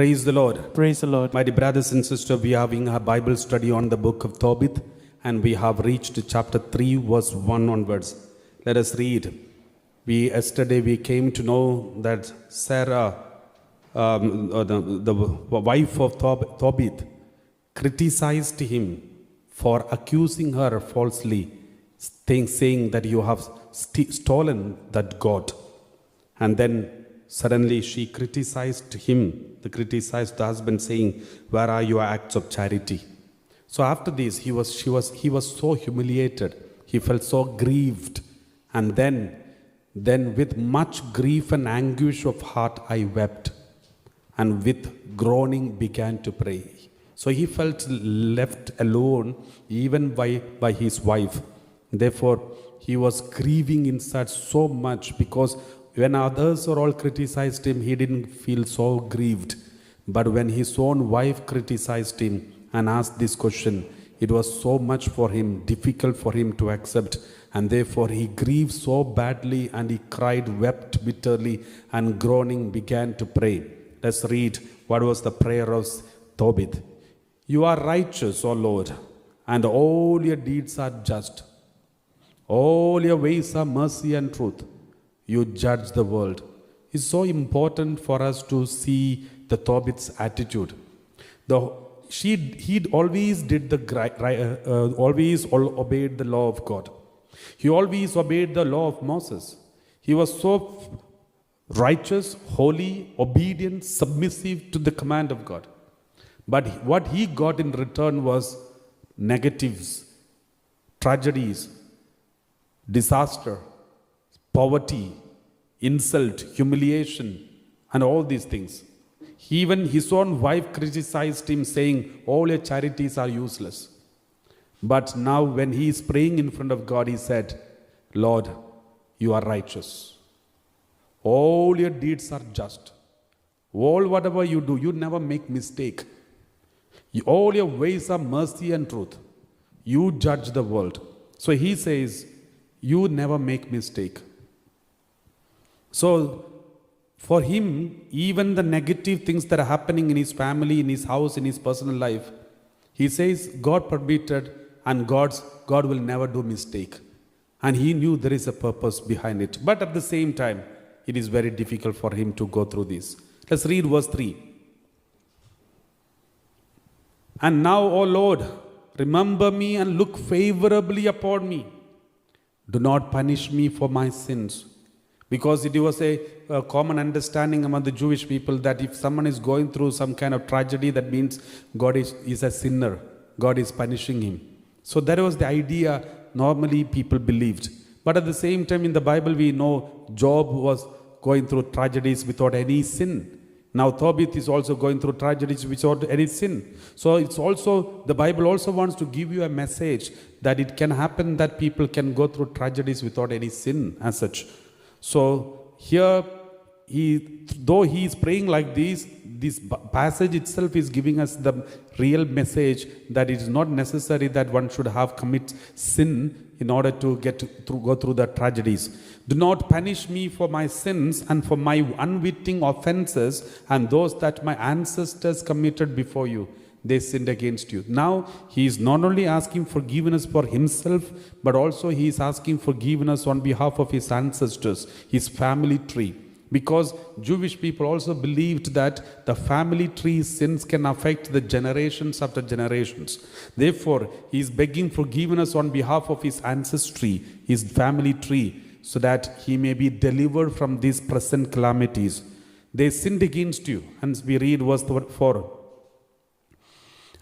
Praise the Lord. Praise the Lord. My dear brothers and sisters, we are having a Bible study on the book of Tobit, and we have reached chapter 3, verse 1 onwards. Let us read. Yesterday we came to know that Sarah, the wife of Tobit, criticized him for accusing her falsely, saying that you have stolen that goat. And then suddenly she criticized the husband, saying, "Where are your acts of charity?" So after this, he was so humiliated. He felt so grieved. And then with much grief and anguish of heart, I wept, and with groaning began to pray. So he felt left alone even by his wife. Therefore, he was grieving inside so much, because when others are all criticized him, he didn't feel so grieved. But when his own wife criticized him and asked this question, it was so much for him, difficult for him to accept. And therefore he grieved so badly, and he cried, wept bitterly, and groaning began to pray. Let's read what was the prayer of Tobit. "You are righteous, O Lord, and all your deeds are just. All your ways are mercy and truth. You judge the world." It's so important for us to see the Tobit's attitude. He always obeyed the law of God. He always obeyed the law of Moses. He was so righteous, holy, obedient, submissive to the command of God. But what he got in return was negatives, tragedies, disaster, poverty, insult, humiliation, and all these things. Even his own wife criticized him, saying, "All your charities are useless." But now when he is praying in front of God, he said, "Lord, you are righteous. All your deeds are just. Whatever you do, you never make mistake. All your ways are mercy and truth. You judge the world." So he says, you never make mistake. So for him, even the negative things that are happening in his family, in his house, in his personal life, he says God permitted, and God will never do mistake. And he knew there is a purpose behind it. But at the same time, it is very difficult for him to go through this. Let's read verse 3. "And now, O Lord, remember me and look favorably upon me. Do not punish me for my sins." Because it was a common understanding among the Jewish people that if someone is going through some kind of tragedy, that means God is a sinner. God is punishing him. So that was the idea normally people believed. But at the same time, in the Bible, we know Job was going through tragedies without any sin. Now Tobit is also going through tragedies without any sin. So it's also, the Bible also wants to give you a message that it can happen that people can go through tragedies without any sin as such. So here, though he is praying like this passage itself is giving us the real message that it is not necessary that one should have commit sin in order to go through the tragedies. "Do not punish me for my sins and for my unwitting offenses and those that my ancestors committed before you. They sinned against you." Now he is not only asking forgiveness for himself, but also he is asking forgiveness on behalf of his ancestors, his family tree. Because Jewish people also believed that the family tree sins can affect the generations after generations. Therefore, he is begging forgiveness on behalf of his ancestry, his family tree, so that he may be delivered from these present calamities. "They sinned against you." And we read verse 4.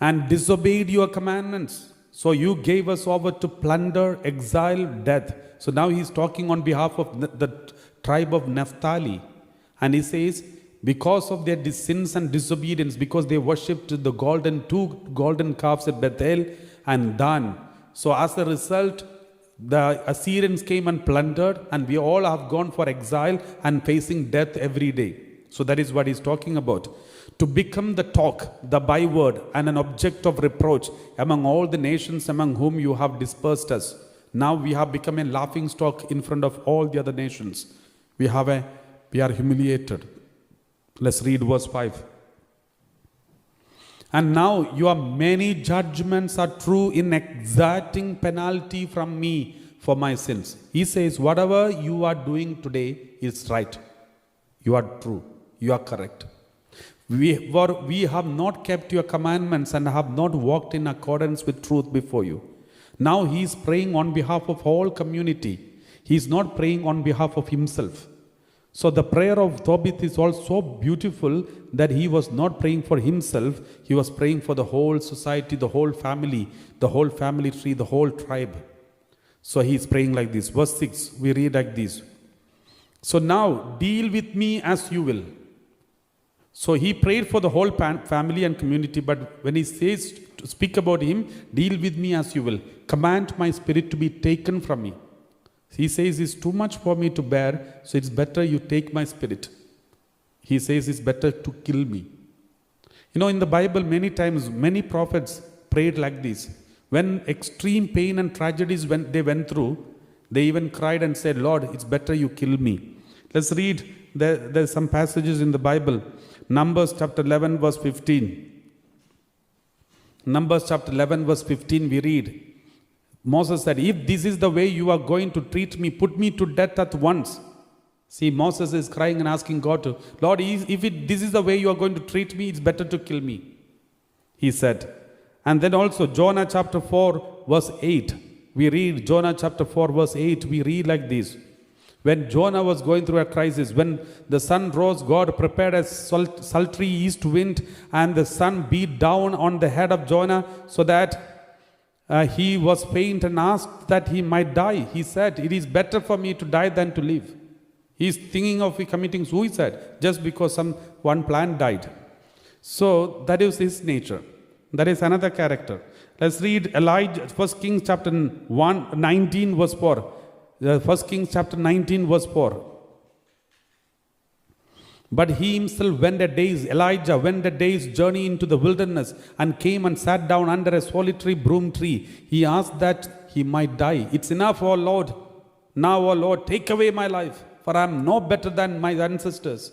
"And disobeyed your commandments. So you gave us over to plunder, exile, death." So now he's talking on behalf of the tribe of Naphtali. And he says, because of their sins and disobedience, because they worshipped the two golden calves at Bethel and Dan. So as a result, the Assyrians came and plundered, and we all have gone for exile and facing death every day. So that is what he's talking about. "To become the talk, the byword, and an object of reproach among all the nations among whom you have dispersed us." Now we have become a laughing stock in front of all the other nations. We are humiliated. Let's read verse 5. And now your many judgments are true in exacting penalty from me for my sins. He says, whatever you are doing today is right. You are true. You are correct. We have not kept your commandments and have not walked in accordance with truth before you. Now he is praying on behalf of whole community. He is not praying on behalf of himself. So the prayer of Tobit is also beautiful that he was not praying for himself. He was praying for the whole society, the whole family tree, the whole tribe. So he is praying like this. Verse 6, we read like this. So now deal with me as you will. So he prayed for the whole family and community, but when he says to speak about him, deal with me as you will. Command my spirit to be taken from me. He says it's too much for me to bear, so it's better you take my spirit. He says it's better to kill me. You know, in the Bible, many times, many prophets prayed like this. When extreme pain and tragedies they went through, they even cried and said, Lord, it's better you kill me. Let's read, there's some passages in the Bible. Numbers chapter 11 verse 15. Numbers chapter 11 verse 15 we read. Moses said, if this is the way you are going to treat me, put me to death at once. See, Moses is crying and asking God to, Lord, if this is the way you are going to treat me, it's better to kill me. He said. And then also Jonah chapter 4 verse 8. We read Jonah chapter 4 verse 8. We read like this. When Jonah was going through a crisis, when the sun rose, God prepared a sultry east wind and the sun beat down on the head of Jonah so that he was faint and asked that he might die. He said, it is better for me to die than to live. He is thinking of committing suicide just because one plant died. So that is his nature. That is another character. Let's read Elijah, 1 Kings chapter 19 verse 4. 1 Kings chapter 19 verse 4. But he himself Elijah went a day's journey into the wilderness and came and sat down under a solitary broom tree. He asked that he might die. It's enough, O Lord. Now, O Lord, take away my life, for I am no better than my ancestors.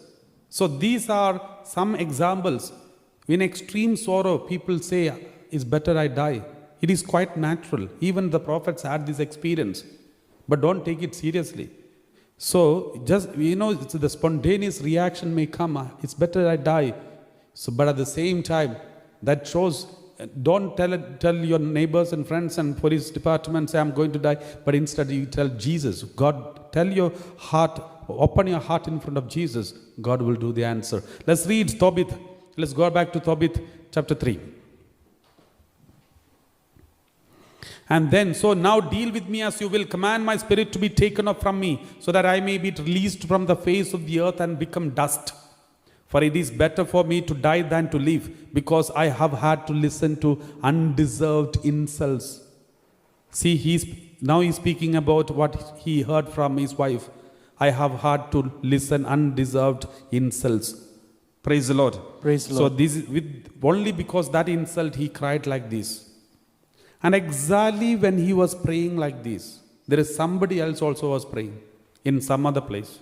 So these are some examples. In extreme sorrow, people say, it's better I die. It is quite natural. Even the prophets had this experience. But don't take it seriously. So, just, the spontaneous reaction may come, it's better I die. So, but at the same time, that shows, don't tell your neighbors and friends and police department, say, I'm going to die. But instead, you tell Jesus, God, tell your heart, open your heart in front of Jesus. God will do the answer. Let's read Tobit. Let's go back to Tobit, chapter 3. And then, so now deal with me as you will. Command my spirit to be taken up from me, so that I may be released from the face of the earth and become dust. For it is better for me to die than to live, because I have had to listen to undeserved insults. See, he's speaking about what he heard from his wife. I have had to listen undeserved insults. Praise the Lord. Praise the Lord. So this is only because that insult he cried like this. And exactly when he was praying like this, there is somebody else also was praying in some other place.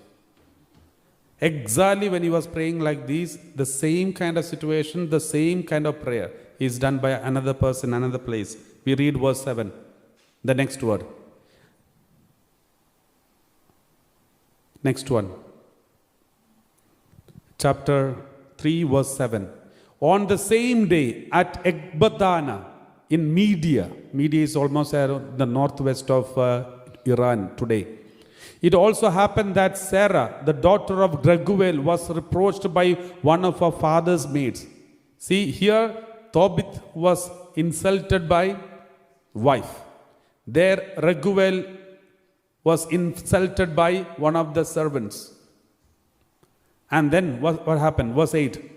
Exactly when he was praying like this, the same kind of situation, the same kind of prayer is done by another person, another place. We read verse 7, the next word. Next one. Chapter 3 verse 7. On the same day at Ekbatana, in Media is almost the northwest of Iran today. It also happened that Sarah, the daughter of Raguel, was reproached by one of her father's maids. See, here Tobit was insulted by wife. There Raguel was insulted by one of the servants. And then what happened? Verse 8.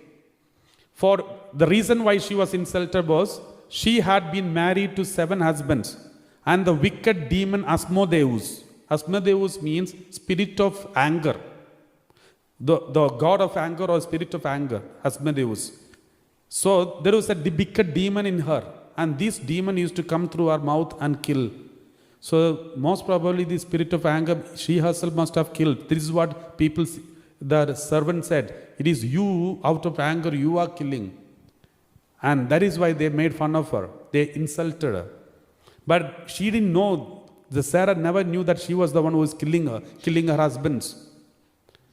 For the reason why she was insulted was, she had been married to 7 husbands, and the wicked demon Asmodeus means spirit of anger. The god of anger or spirit of anger, Asmodeus. So there was a wicked demon in her, and this demon used to come through her mouth and kill. So most probably the spirit of anger, she herself must have killed. This is what the servant said. It is you, out of anger, you are killing. And that is why they made fun of her. They insulted her. But she didn't know, the Sarah never knew that she was the one who was killing her husbands.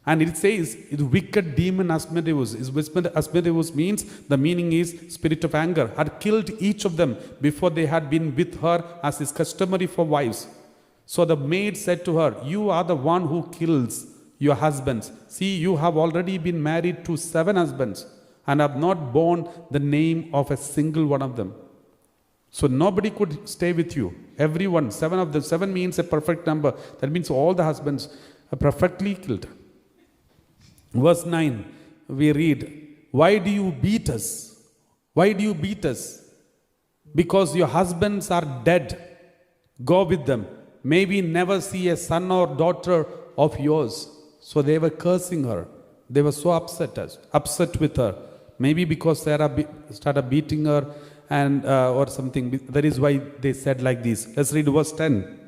And it says, the wicked demon Asmodeus. Asmodeus means, the meaning is spirit of anger, had killed each of them before they had been with her, as is customary for wives. So the maid said to her, you are the one who kills your husbands. See, you have already been married to 7 husbands and have not borne the name of a single one of them. So nobody could stay with you. Everyone, 7 of them. 7 means a perfect number. That means all the husbands are perfectly killed. Verse 9, we read, why do you beat us? Why do you beat us? Because your husbands are dead. Go with them. May we never see a son or daughter of yours. So they were cursing her. They were so upset with her. Maybe because Sarah started beating her and or something. That is why they said like this. Let's read verse 10.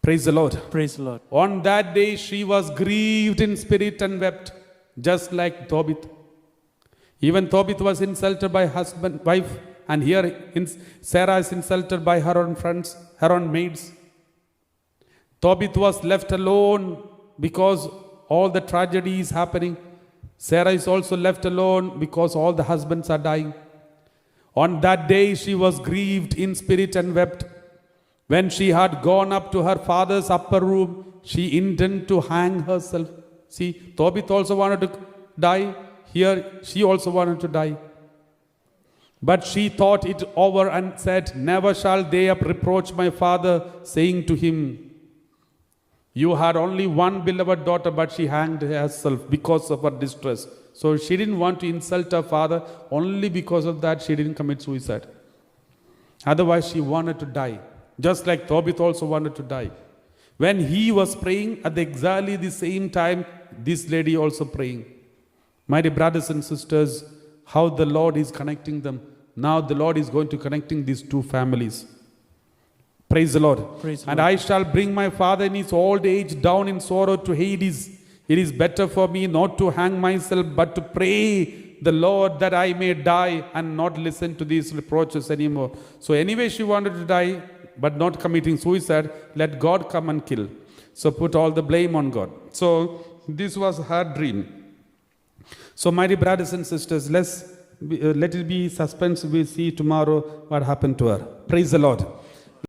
Praise the Lord. Praise the Lord. On that day she was grieved in spirit and wept, just like Tobit. Even Tobit was insulted by wife, and here Sarah is insulted by her own friends, her own maids. Tobit was left alone because all the tragedy is happening. Sarah is also left alone because all the husbands are dying. On that day she was grieved in spirit and wept. When she had gone up to her father's upper room, she intended to hang herself. See, Tobit also wanted to die. Here, she also wanted to die. But she thought it over and said, never shall they reproach my father, saying to him, you had only one beloved daughter, but she hanged herself because of her distress. So she didn't want to insult her father. Only because of that, she didn't commit suicide. Otherwise, she wanted to die. Just like Tobit also wanted to die. When he was praying, at exactly the same time, this lady also praying. My dear brothers and sisters, how the Lord is connecting them. Now the Lord is going to connecting these 2 families. Praise the Lord. Praise the and Lord. I shall bring my father in his old age down in sorrow to Hades. It is better for me not to hang myself, but to pray the Lord that I may die and not listen to these reproaches anymore. So anyway, she wanted to die, but not committing suicide. Let God come and kill. So put all the blame on God. So this was her dream. So my dear brothers and sisters, let it be suspense. We'll see tomorrow what happened to her. Praise the Lord.